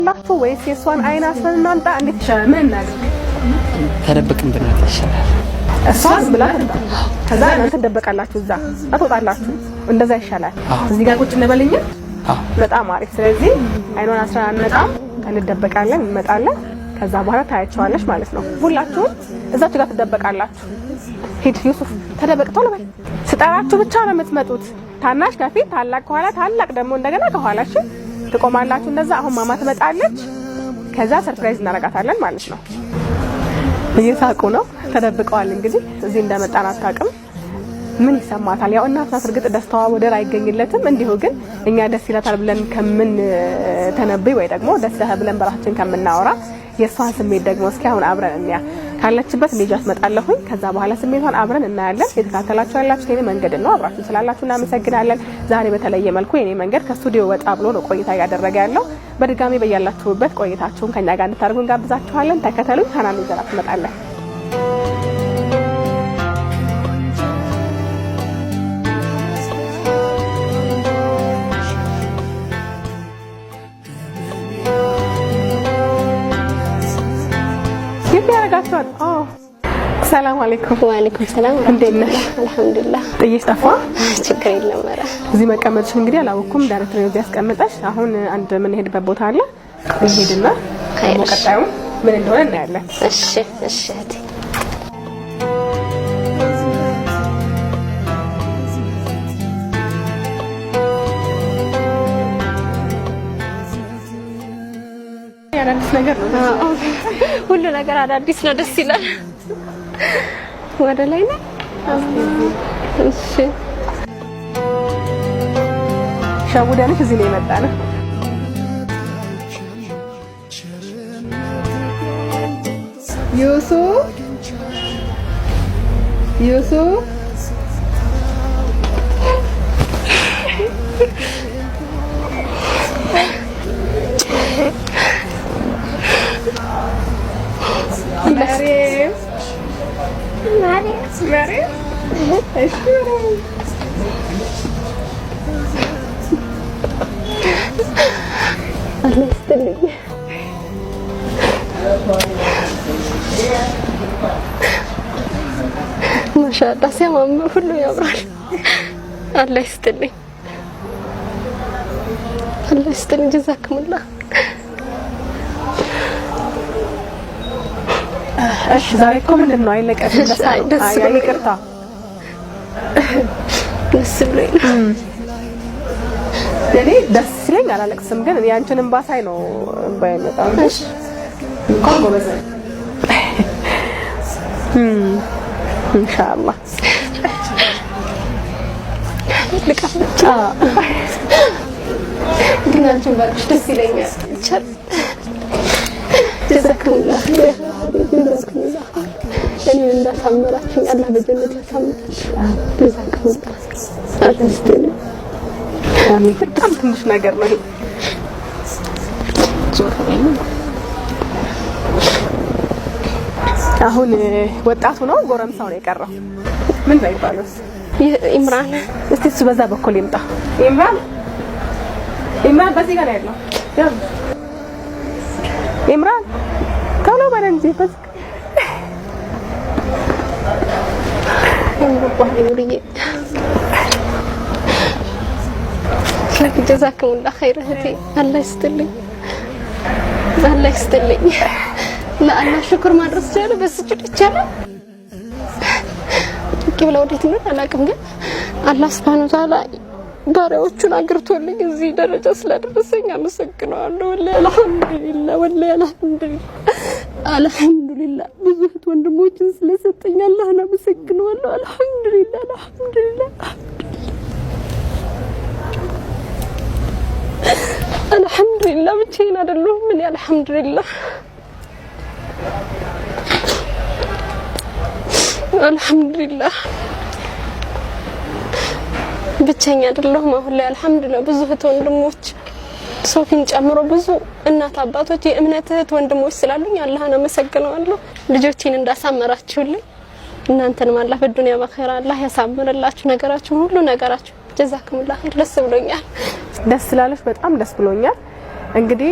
ላችሁ ወይስ የሷን አይን አስረን እናምጣ? እንዴት ይሻላል? ምን እናድርግ? ተደብቅን ብናት ይሻላል። እሷን ብላ ከዛ እናንተ ተደበቃላችሁ፣ እዛ አትወጣላችሁ። እንደዛ ይሻላል። እዚህ ጋር ቁጭ እንበልኝ። በጣም አሪፍ። ስለዚህ አይኗን አስረን አንመጣም፣ እንደበቃለን፣ እንመጣለን። ከዛ በኋላ ታያቸዋለሽ ማለት ነው። ሁላችሁም እዛችሁ ጋር ትደበቃላችሁ። ሂድ ዩሱፍ ተደበቅ፣ ቶሎ በል። ስጠራችሁ ብቻ ነው የምትመጡት። ታናሽ ከፊት፣ ታላቅ ከኋላ፣ ታላቅ ደግሞ እንደገና ከኋላሽ ትቆማላችሁ። እንደዛ አሁን ማማ ትመጣለች። ከዛ ሰርፕራይዝ እናረጋታለን ማለት ነው። እየሳቁ ነው፣ ተደብቀዋል። እንግዲህ እዚህ እንደመጣን አታውቅም። ምን ይሰማታል? ያው እናት ናት። እርግጥ ደስታዋ ወደር አይገኝለትም። እንዲሁ ግን እኛ ደስ ይላታል ብለን ከምን ተነብይ ወይ ደግሞ ደስ ይላል ብለን በራሳችን ከምናወራ የሷን ስሜት ደግሞ እስኪ አሁን አብረን እንያ። ካለችበት ልጅ አትመጣለሁኝ። ከዛ በኋላ ስሜቷን አብረን እናያለን። የተከታተላችሁ ያላችሁ የኔ መንገድ ነው። አብራችሁ ስላላችሁ እናመሰግናለን። ዛሬ በተለየ መልኩ የኔ መንገድ ከስቱዲዮ ወጣ ብሎ ነው ቆይታ ያደረገ ያለው። በድጋሚ በያላችሁበት ቆይታችሁን ከኛ ጋር እንድታደርጉ እንጋብዛችኋለን። ተከተሉኝ። ታናሚ ዘራ ትመጣለች። ያረጋችኋል። ሰላም አለይኩም። ወአለይኩም ሰላም። እንዴት ነሽ? አልሐምዱሊላህ። ጥይሽ ጠፋ? ችግር የለም። ኧረ እዚህ መቀመጥሽ እንግዲህ አላወኩም። ዳይሬክተር ነው ያስቀመጠሽ። አሁን አንድ ምን ሄድበት ቦታ አለ። እንሄድና ቀጣዩ ምን እንደሆነ እናያለን። እሺ እሺ እህቴ። አዳዲስ ነገር ነው። ሁሉ ነገር አዳዲስ ነው። ደስ ይላል። ወደ ላይ ነው። እሺ ሻቡዳንሽ እዚህ ነው የመጣ ነው። ዩሱፍ ዩሱፍ مريم مريم اشكرك الله يستلك ما شاء الله سيما كله يبرر الله يستلك الله يستلك جزاكم الله እሺ ዛሬ እኮ ምንድን ነው አይለቀም። አይ ይቅርታ ደስ ብሎኝ እኔ ደስ ይለኝ አላለቅስም፣ ግን ያንቺን እንባ ሳይ ነው እንባዬ መጣው። እሺ ኮንጎበዘ ኢንሻአላህ ልቀፍቻ ግን አንቺን ባልሽ ደስ ይለኛል። ይቻል ጀዛከላህ ጀዛከላህ እኔ እንዳሳመራችኝ አላህ በጀነት ያሳምራችሁ። ጀዛከላህ አትስተኝ። በጣም ትንሽ ነገር ነው። አሁን ወጣቱ ነው ጎረምሳው ነው የቀረው። ምን ባይባለው ኢምራን እስቲ እሱ በዛ በኩል ይምጣ። ኢምራን ኢምራን በዚህ ጋር ያለው ያው ኢምራን ቶሎ በል እንጂ በስ ጀዛከሙላህ ኸይር እህቴ። አላህ ይስጥልኝ አላህ ይስጥልኝ። ለአላህ ሽክር ማድረስ ይችላል። በስጭት ይቻላል። ቂብላ ወዴት ነው አላውቅም፣ ግን አላህ ሱብሃነሁ ወተዓላ ባሪያዎቹን አግርቶልኝ እዚህ ደረጃ ስላደረሰኝ አመሰግነዋለሁ። ወላሂ አልሐምዱሊላህ ወላሂ አልሐምዱሊላህ። ብዙ እህት ወንድሞችን ስለሰጠኝ አላህን አመሰግነዋለሁ። አልሐምዱሊላህ አልሐምዱሊላህ አልሐምዱሊላህ። ብቻዬን አይደለሁም እኔ አልሐምዱሊላህ አልሐምዱሊላህ ብቻኛ አይደለሁም። አሁን ላይ አልሐምዱሊላህ ብዙ እህት ወንድሞች ሶፊን ጨምሮ ብዙ እናት አባቶች የእምነት እህት ወንድሞች ስላሉኝ አላህን አመሰግነዋለሁ። ልጆቼን እንዳሳመራችሁልኝ እናንተንም አላህ በዱንያ በአኺራ አላህ ያሳምርላችሁ ነገራችሁ ሁሉ ነገራችሁ። ጀዛከሙላህ ኸይር። ደስ ብሎኛል። ደስ ስላለሽ በጣም ደስ ብሎኛል። እንግዲህ